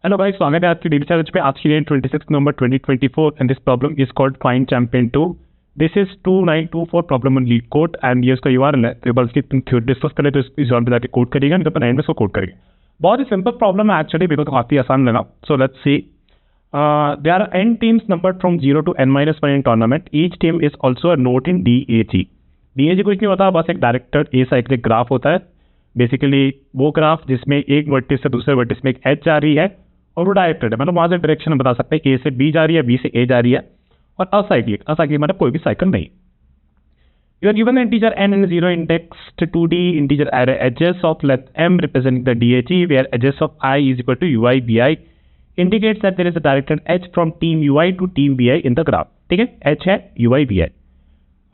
Hello भाई, स्वागत है आज की डेली चैलेंज पे। आज की डेट 26 नवंबर 2024 and this problem is called find champion 2। This is 2924 problem on LeetCode and ये उसका यूआरएल है। तो बल्कि की तुम थ्योरी डिस्कस करें तो इस जॉन पे जाके कोड करिएगा, नहीं तो अपन एंड में इसको कोड करेंगे। बहुत ही सिंपल प्रॉब्लम है एक्चुअली, बिकॉज काफी आसान लगा। So let's see, there are n teams numbered from 0 to n-1 in tournament. Each team is also a node in DAG. DAG कुछ नहीं होता, बस एक डायरेक्टर ए साइक्लिक ग्राफ होता है। बेसिकली वो ग्राफ जिसमें एक वर्टिस से दूसरे वर्टिस में एक एज जा रही है और वो डायरेक्टेड है, मतलब वहाँ से डायरेक्शन हम बता सकते हैं, ए से बी जा रही है, बी से ए जा रही है। और असाइक्लिक मतलब कोई भी साइकिल नहीं। You are given an integer n and 0 indexed 2D integer array edges of length m representing the DAG, where edges of I is equal to ui bi indicates that there is a directed h from team ui to team bi in the graph. ठीक है, h है ui bi।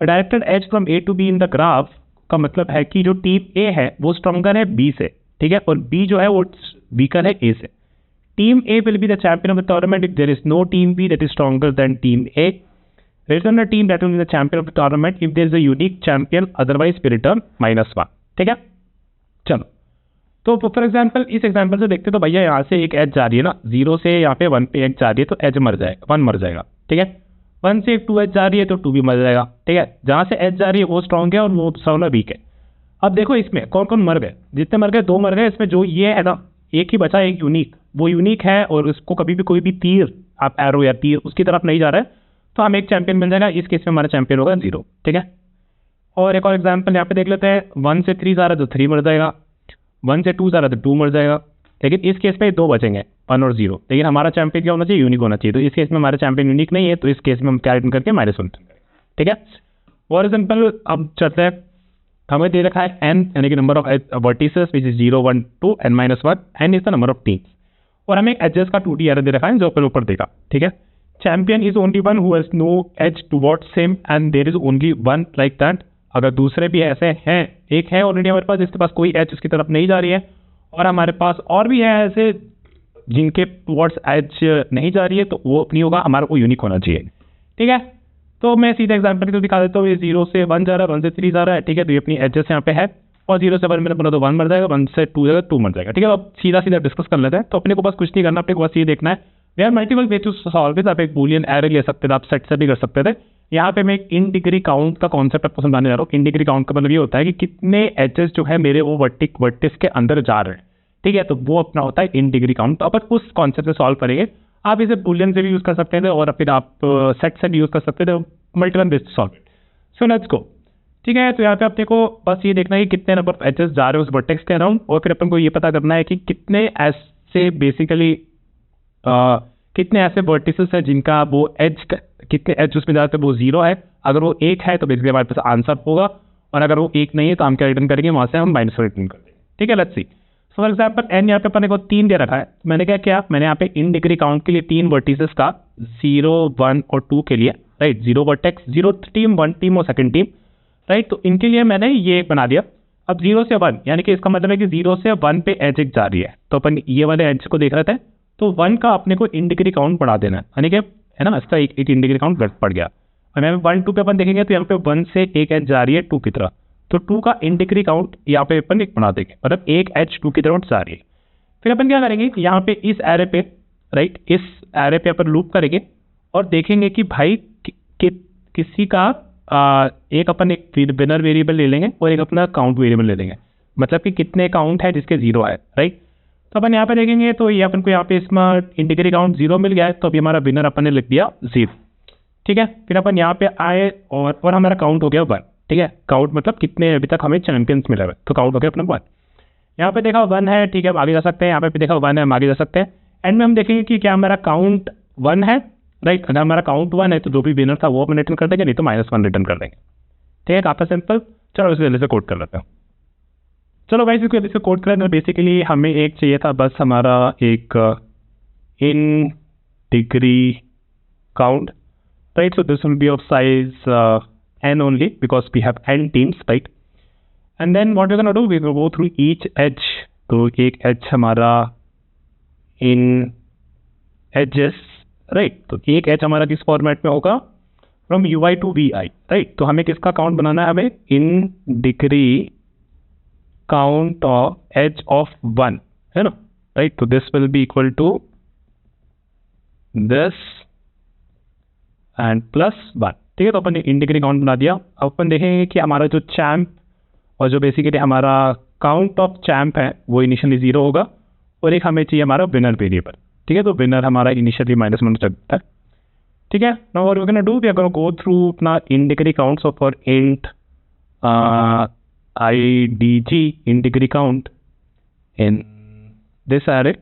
Directed h from a to b in the graph का मतलब है कि जो team a है वो स्ट्रॉन्गर है b से, ठीक है, और b जो है वो वीकर है a से। Team a will be the champion of the tournament if there is no team b that is stronger than team a. Return the team that will be the champion of the tournament if there is a unique champion, otherwise we return -1। ठीक है, चलो तो for example इस example से देखते तो भैया यहाँ से एक एज जा रही है ना, 0 से यहाँ पे 1 पे एज जा रही है तो एज मर जाएगा, 1 मर जाएगा। ठीक है, 1 से 2 एज जा रही है तो 2 भी मर जाएगा। ठीक है, जहाँ से एज जा रही है वो स्ट्रॉन्ग है और वो सामना वीक है। अब देखो इसमें कौन कौन मर गए, जितने मर गए 2 मर गए। इसमें जो ये है ना, एक ही बचा, एक यूनिक, वो यूनिक है और उसको कभी भी कोई भी तीर, आप एरो या तीर उसकी तरफ नहीं जा रहे हैं तो हमें एक चैंपियन मिल जाएगा। इस केस में हमारा चैंपियन होगा 0। ठीक है, और एक और एग्जाम्पल यहाँ पे देख लेते हैं। 1 से 3 जा रहा है तो 3 मर जाएगा, 1 से 2 जा रहा है तो 2 मर जाएगा। लेकिन इस केस में 2 बचेंगे, 1 और 0। लेकिन हमारा चैंपियन क्या होना चाहिए, यूनिक होना चाहिए। तो इस केस में हमारा चैंपियन यूनिक नहीं है, तो इस केस में हम क्या रिटर्न करके -1। ठीक है, फॉर एग्जाम्पल अब चलते हैं, हमें दे रखा है n यानी कि number of vertices which is 0 1 2 n-1 n is the number of teams, और हमें एक एजेस का 2D एरर दे रखा है जो ऊपर देगा। ठीक है, champion is only one who has no edge towards him and there is only one like that. अगर दूसरे भी ऐसे हैं, एक है ऑलरेडी हमारे पास जिसके पास कोई एज उसकी तरफ नहीं जा रही है, और हमारे पास और भी है ऐसे जिनके टुवर्ड्स एज नहीं जा रही है, तो वो अपनी होगा, हमारा को यूनिक होना चाहिए। ठीक है, तो मैं सीधा एग्जाम्पल के तो दिखा देता हूँ। ये 0 से 1 जा रहा है, 1 से 3 जा रहा है। ठीक है, तो ये अपनी एजेस यहाँ पे है, और 0 से 1 में बोला तो 1 मर जाएगा, 1 से 2 जाएगा 2 मर जाएगा। ठीक है, अब सीधा डिस्कस कर लेते हैं। तो अपने को बस कुछ नहीं करना, अपने को बस ये देखना है, they are multiple way to solve it. आप एक बूलियन एरे ले सकते थे, आप सेट से भी कर सकते थे। यहाँ पे मैं एक इन डिग्री काउंट का कॉन्सेप्ट आपको समझाने जा रहा हूँ। इन डिग्री काउंट का मतलब ये होता है कि कितने एजेस जो है मेरे वो वर्टिस के अंदर जा रहे हैं। ठीक है, तो वो अपना होता है इन डिग्री काउंट। तो अपन उस कॉन्सेप्ट से सॉल्व करेंगे। आप इसे बूलियन से भी यूज कर सकते थे और फिर आप सेट से भी यूज कर सकते थे, multiple based solve it. So let's go. ठीक है, तो यहाँ पे अपने को बस ये देखना है कि कितने नंबर ऑफ एजेस जा रहे हैं उस वर्टेक्स के अराउंड, और फिर अपन को ये पता करना है कि कितने ऐसे बेसिकली कितने ऐसे वर्टिसेस है जिनका वो एज, कितने एज उसमें जाते हैं वो 0 है। अगर वो 1 है तो बेसिकली हमारे पास आंसर होगा, और अगर वो 1 नहीं है तो हम क्या रिटर्न करेंगे, वहाँ से हम -1 रिटर्न कर देंगे। ठीक है, let's see. For example n यहाँ पे अपने को 3 दे रखा है। मैंने क्या किया, मैंने यहाँ पे इन डिग्री काउंट के लिए 3 वर्टिसेस का 0 1 और 2 के लिए, राइट, 0 वर्टेक्स, 0 टीम, 1 टीम और सेकंड टीम, राइट। तो इनके लिए मैंने ये बना दिया। अब 0 से 1 यानी कि इसका मतलब है कि 0 से 1 पे एज एक जा रही है, तो अपन ये वाले एज को देख रहे थे, तो 1 का अपने को इन डिग्री काउंट बढ़ा देना है, यानी कि है ना, इसका एक इन डिग्री काउंट घट पड़ गया। और यहाँ पे 1 2 पे अपन देखेंगे तो यहाँ पे 1 से एक एज जा रही है 2 की तरह, तो 2 का इन डिग्री काउंट यहाँ पे अपन एक बना देंगे, मतलब एक एज 2 की तरफ जा रही है। फिर अपन क्या करेंगे, यहाँ पे इस एरे पे, राइट, इस एरे पे अपन लूप करेंगे और देखेंगे कि भाई किसी का एक अपन एक विनर वेरिएबल ले लेंगे और एक अपना काउंट वेरिएबल ले लेंगे, मतलब कि कितने काउंट है जिसके 0 है, राइट। तो अपन यहाँ पे देखेंगे तो ये अपन को यहाँ पे इसमें इंटीग्री काउंट 0 मिल गया है, तो अभी हमारा विनर अपन ने लिख दिया 0। ठीक है, फिर अपन यहाँ पे आए और हमारा काउंट हो गया 1। ठीक है, काउंट मतलब कितने अभी तक हमें चैंपियंस मिले हुए, तो काउंट हो गया अपना 1। यहाँ पे देखा 1 है, ठीक है, आगे जा सकते हैं। यहाँ पे देखा 1 है, हम आगे जा सकते हैं। एंड में हम देखेंगे कि क्या हमारा काउंट 1 है, राइट। अगर हमारा काउंट 1 है तो जो भी विनर था वो अपन रिटर्न कर देंगे, नहीं तो -1 रिटर्न कर देंगे। ठीक है, काफी सिंपल। चलो इसे जल्दी से कोड कर लेते हैं। चलो भाई, इसको जल्दी से कोड करें। बेसिकली हमें एक चाहिए था बस, हमारा एक इन degree count, right. So this will B of size n only because we have n teams, right? And then what we're gonna do, we will go through each edge. तो एक एज हमारा इन एजेस, राइट। तो एक as हमारा किस format में होगा, from ui to vi, right. तो हमें किसका काउंट बनाना है, हमें in degree count of edge of 1, है ना, राइट। तो this will be equal to this and +1। ठीक है, तो अपन ने इंटीग्री काउंट बना दिया। अब अपन देखेंगे कि हमारा जो चैम्प और जो बेसिकली हमारा काउंट ऑफ चैम्प है वो इनिशियली 0 होगा, और एक हमें चाहिए हमारा विनर वेरिएबल। ठीक है, तो विनर हमारा इनिशियली -1 लगता है। ठीक है, now what we gonna do, we are gonna go through अपना integer counts of for int IDG integer count in this array,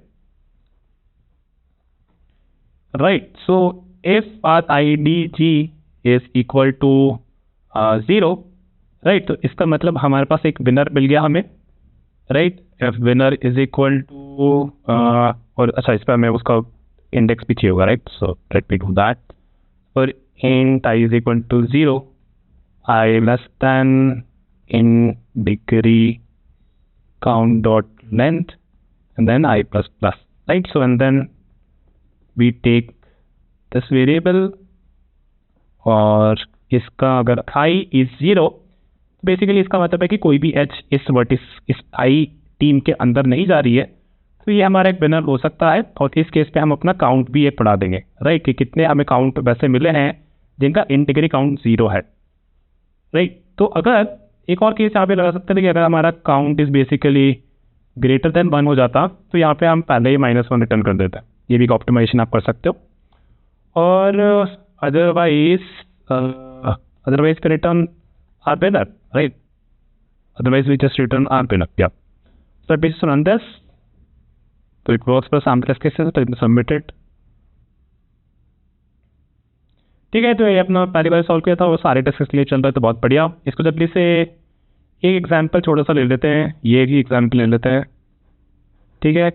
right? So if our IDG is equal to 0, right, तो इसका मतलब हमारे पास एक विनर मिल गया हमें, right? if winner is equal to और अच्छा इस पर हमें उसका इंडेक्स भी चाहिए होगा, right? so let me do that. for int I is equal to 0, I less than in degree count dot length and then I plus plus, right? so and then we take this variable, और इसका अगर I is 0, basically इसका मतलब है कि कोई भी H इस वर्टिस इस I टीम के अंदर नहीं जा रही है, तो ये हमारा एक विनर हो सकता है। और इस केस पे हम अपना काउंट भी एक बढ़ा देंगे, राइट, कि कितने हमें काउंट वैसे मिले हैं जिनका इंटीग्री काउंट 0 है, राइट। तो अगर एक और केस यहाँ पे लगा सकते हैं कि अगर हमारा count is basically greater than 1 हो जाता, तो यहाँ पे हम पहले ही -1 रिटर्न कर देते हैं। ये भी एक ऑप्टिमाइजेशन आप कर सकते हो। और अदरवाइज पे return our winner, right, otherwise we just return our winner. Yeah, so based on this, so it works for some test cases, so it's submitted. ठीक है, तो ये अपना पहली बार सॉल्व किया था, वो सारे टेस्ट के लिए चल रहा है, तो बहुत बढ़िया। इसको जल्दी से एक एग्जाम्पल छोटा सा ले लेते हैं, ये भी एग्जाम्पल ले लेते हैं। ठीक है,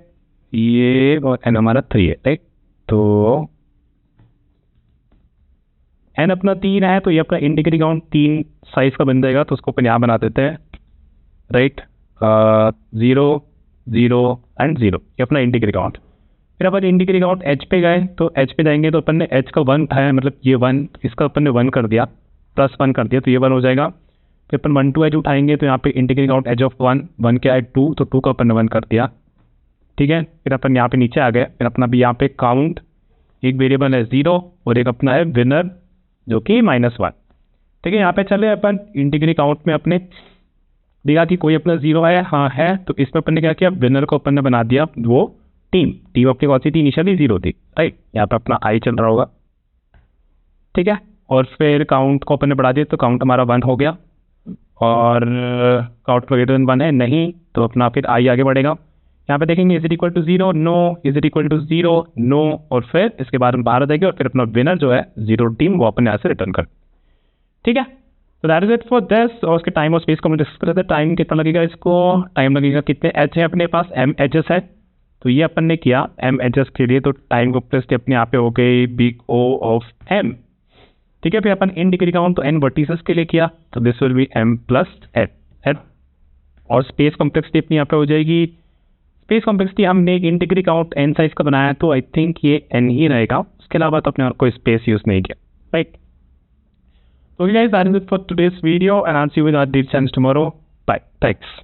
ये और एन हमारा 3 है, राइट, तो एन अपना 3 है, तो ये अपना इंटीग्री काउंट 3 साइज का बन जाएगा, तो उसको अपन यहाँ बना देते हैं, राइट, 0 0 एंड 0, ये अपना इंटीग्री काउंट। फिर अपन इंटीग्री काउंट एच पे गए, तो एच पे जाएंगे तो अपन ने एच का 1 उठाया, मतलब ये 1, इसका अपन ने 1 कर दिया, +1 कर दिया, तो ये 1 हो जाएगा। फिर अपन 1 to एच उठाएंगे, तो यहाँ पे इंटीग्री काउंट एच ऑफ 1 क्या है 2, तो 2 का अपन ने 1 कर दिया। ठीक है, फिर अपन यहाँ पे नीचे आ गए, फिर अपना भी यहाँ पे काउंट एक वेरिएबल है 0 और एक अपना है विनर जो कि -1। ठीक है, यहाँ पे चले अपन इंटीग्री काउंट में अपने देखा कि कोई अपना 0 है, हाँ है, तो इसमें अपन ने क्या किया, विनर को अपन ने बना दिया वो टीम अपनी कौन सी थी, इनिशियली 0 थी, राइट, यहाँ पे अपना आई चल रहा होगा। ठीक है, और फिर काउंट को अपन ने बढ़ा दिया, तो काउंट हमारा 1 हो गया, और काउंट ग्रेटर देन 1 है नहीं, तो अपना फिर आई आगे बढ़ेगा। यहाँ पे देखेंगे is it equal to 0, no, is it equal to 0, no, और फिर इसके बाद हम बाहर आ जाएंगे, और फिर अपना विनर जो है 0 टीम वो अपन यहाँ से रिटर्न कर। ठीक है, तो that is it for this. और उसके टाइम और स्पेस को हम डिस्कस कर रहे थे। टाइम कितना लगेगा, इसको टाइम लगेगा, कितने एच है अपने पास, m एचएस है, तो ये अपन ने किया m एचएस के लिए, तो टाइम कॉम्प्लेक्सिटी अपने यहाँ पे हो गई बिग O ऑफ m। ठीक है, फिर अपन इन डिग्री काउंट तो n वर्टिसेस के लिए किया, तो this will B m plus n, और स्पेस कॉम्प्लेक्सिटी अपनी यहाँ पे हो जाएगी, स्पेस कॉम्प्लेक्सिटी हमने इन डिग्री काउंट n साइज का बनाया, तो आई थिंक ये n ही रहेगा, उसके अलावा तो अपने और कोई स्पेस यूज नहीं किया, right. So guys, that is it for today's video, and I'll see you with our deep science tomorrow. Bye. Thanks.